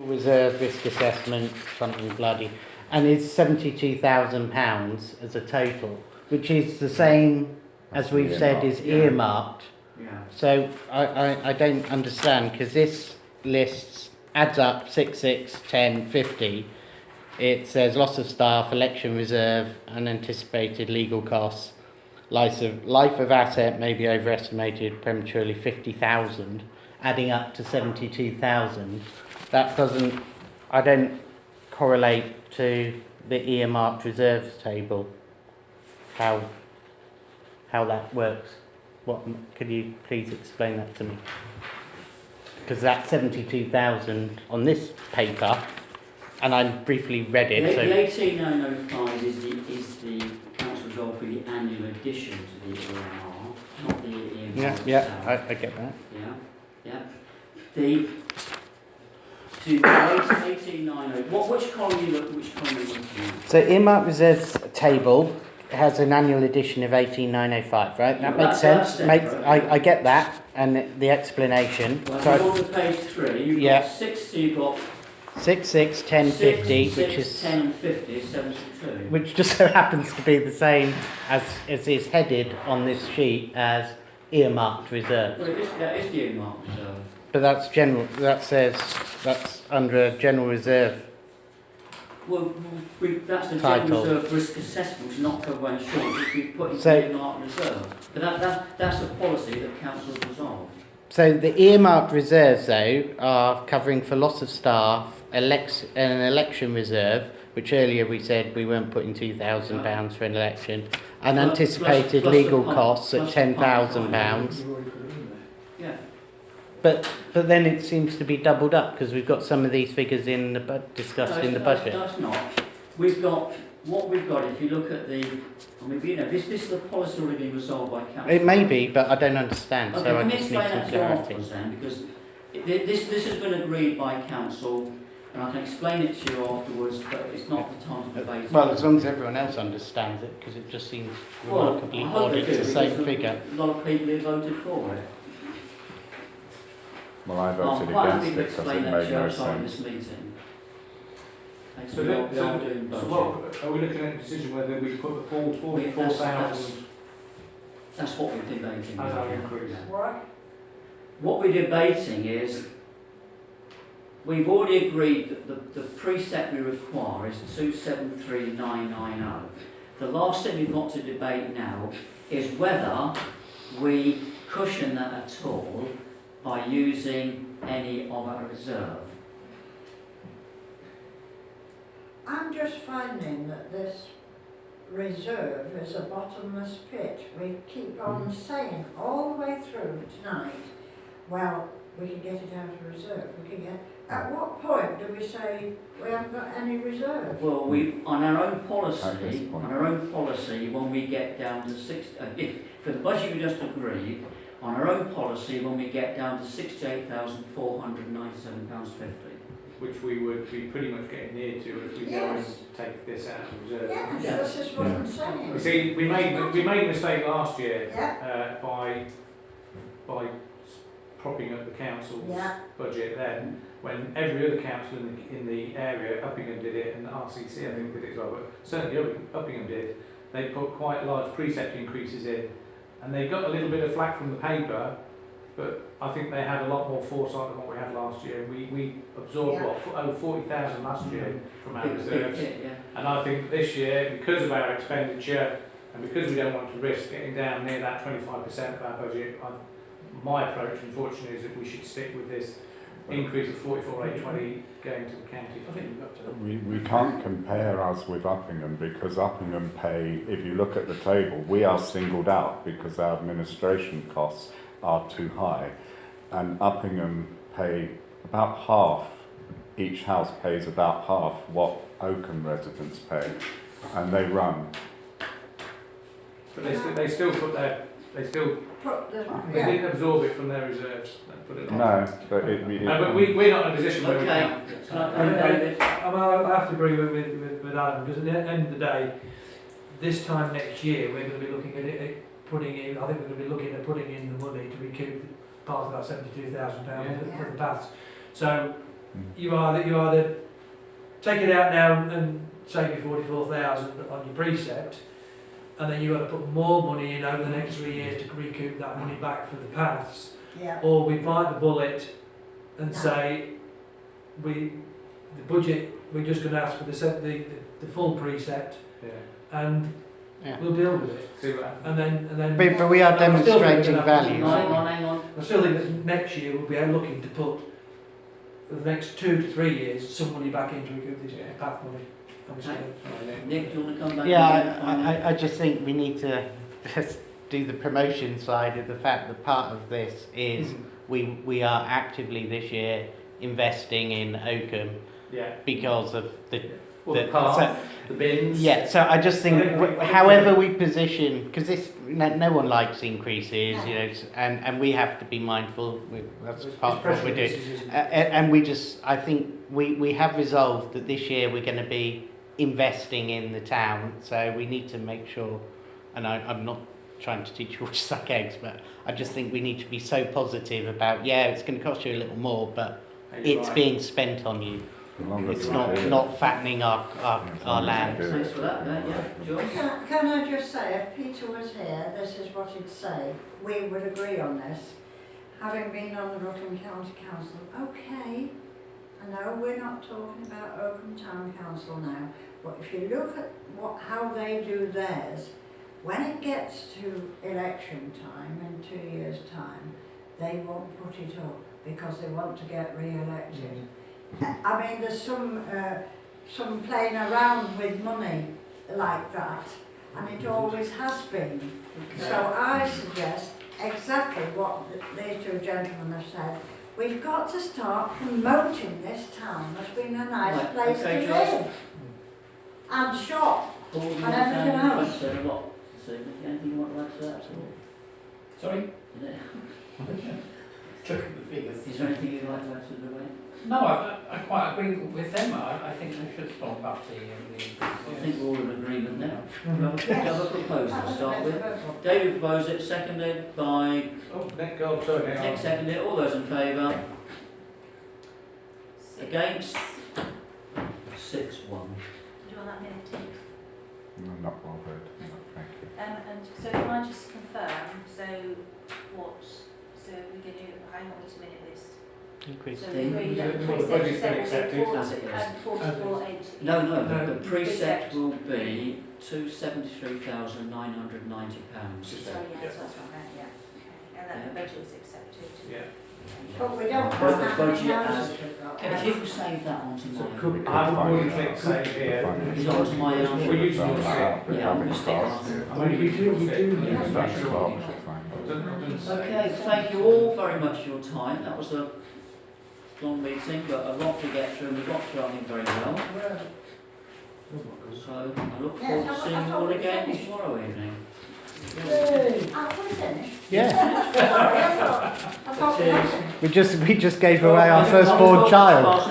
Reserve risk assessment, something bloody, and it's £72,000 as a total, which is the same as we've said is earmarked. Yeah. So I don't understand, because this lists adds up 6, 6, 10, 50. It says loss of staff, election reserve, unanticipated legal costs, life of asset may be overestimated prematurely 50,000, adding up to 72,000. That I don't correlate to the earmarked reserves table, how that works. Could you please explain that to me? Because that's 72,000 on this paper, and I briefly read it. The 18905 is the council resolve for the annual addition to the EMR, not the EMR. Yeah, I get that. Yeah. The 18905. Which column are you looking at? So earmarked reserves table has an annual edition of 18905, right? That makes sense. I get that and the explanation. Well, so on to page 3, you've got 6, you've got 6, 6, 10, 50, which is 10 and 50 is 72. Which just so happens to be the same as is headed on this sheet as earmarked reserve. Well, that is the earmarked reserve. But that's general. That says that's under a general reserve. Well, that's the title. general reserve risk assessment, which is not covered by insurance, which we put into So, the earmarked reserve. But that's a policy that council has resolved. So the earmarked reserves, though, are covering for loss of staff, an election reserve, which earlier we said we weren't putting £2,000 for an election, unanticipated legal costs at £10,000. Yeah. But then it seems to be doubled up because we've got some of these figures in the discussed in the budget. That's not. What we've got. If you look at the, this is the policy already being resolved by council. It may be, but I don't understand. Okay, So I can you just need explain some that to you clarity. afterwards then, because this has been agreed by council, and I can explain it to you afterwards, but it's not the time to debate. Well, as long as everyone else understands it, because it just seems remarkably odd. It's the same figure. A lot of people have voted for it. Well, I voted against it because it made no sense. So what, are we looking at a decision whether we put the full 44,000 that's what we're debating. as our increase? What we're debating is, we've already agreed that the preset we require is 273990. The last thing we've got to debate now is whether we cushion that at all by using any of our reserve. I'm just finding that this reserve is a bottomless pit. We keep on saying all the way through tonight, well, we can get it out of reserve. At what point do we say we haven't got any reserve? Well, on our own policy, when we get down to for the budget we just agreed, on our own policy, when we get down to £68,497.50. Which we would be pretty much getting near to if we go and take this out of reserve. Yes, this is what I'm saying. You see, we made a mistake last year by propping up the council's budget then, when every other council in the area, Uppingham did it, and RCC I think did it as well, but certainly Uppingham did. They put quite large precept increases in, and they got a little bit of flack from the paper, but I think they had a lot more foresight than what we had last year. We absorbed over 40,000 last year from our reserves, and I think this year, because of our expenditure and because we don't want to risk getting down near that 25% of our budget, my approach, unfortunately, is that we should stick with this increase of 44,820 going to the county. I think we can't compare us with Uppingham because Uppingham pay, if you look at the table, we are singled out because our administration costs are too high, and Uppingham pay about half, each house pays about half what Oakham residents pay, and they run. But they still put their, they didn't absorb it from their reserves. Put it on. No, but but we're not in a position where we can. I have to agree with Adam, because at the end of the day, this time next year we're going to be looking at it, putting in the money to recoup part of that £72,000 for the paths. So you either take it out now and save you 44,000 on your precept, and then you've got to put more money in over the next 3 years to recoup that money back for the paths, Yeah. or we bite the bullet and No. say the budget, we're just going to ask for the full precept, Yeah. and Yeah. we'll deal with it. See what happens. And then But we are I still think demonstrating that- value. Hang on. I still think that next year we'll be looking to put, for the next 2 to 3 years, some money back into recoup this path money. And we're still- Nick, do you want to come back? Yeah, I just think we need to just do the promotion side of the fact that part of this is we are actively this year investing in Oakham Yeah. because of the Well, the The- path, the bins. yeah. So I just think I think we- however we position, because this no one likes increases, No. you know, and we have to be mindful. That's part of what It's we're doing. pressure, isn't it? And we just, I think we have resolved that this year we're going to be investing in the town, so we need to make sure, and I'm not trying to teach you all to suck eggs, but I just think we need to be so positive about, yeah, it's going to cost you a little more, but it's Right. being spent on you. As long as It's we not do it. not fattening our land. Thanks for that, yeah, George. Can I just say, if Peter was here, this is what he'd say. We would agree on this. Having been on the Oakham County Council, okay, I know we're not talking about Oakham Town Council now, but if you look at how they do theirs, when it gets to election time in 2 years' time, they won't put it up because they want to get re-elected. I mean, there's some playing around with money like that, and it always has been. So I suggest exactly what these two gentlemen have said. We've got to start promoting this town as being a nice Right, place okay, to Joyce. live and shop. Paul, you And want to everything say else. said a lot this evening. Anything you want to add to that at all? Sorry? Yeah. Look at the figures. Is there anything you'd like to add to the debate? No, I quite agree with them. I think we should stop up the I think we're all in agreement now. Yes. Do you have a proposal to That was start the with? best vote. David proposed it, seconded by Oh, Nick, go, sorry, Nick. Nick, seconded. All those in favour? Against? 6-1. Do you want that minute too? No, not bothered. No, thank you. And so can I just confirm, so we're going to, hang on just a minute, this. Increase. So we agree that the Well, the precept budget's been said accepted. That's it, yes. 4480. No, No. the precept will be £273,990. Sorry, yeah, so that's right, yeah. Okay. And that the budget was accepted. Yeah. But we don't But have the that budget many has- houses we've got. If you can save that onto So mine. could, We could I find would it. think same here. Is it onto my own? We're using your That, we Yeah, haven't I'm started sticking it. I mean, we do. It's that Yeah. clock should find it. Okay, thank you all very much for your time. That was a long meeting, but a lot to get through, and we got through, I think, very well. So I look forward to seeing you all again tomorrow evening. We finished? Yeah. Sorry, I thought we Cheers. had to. We just gave away our firstborn child.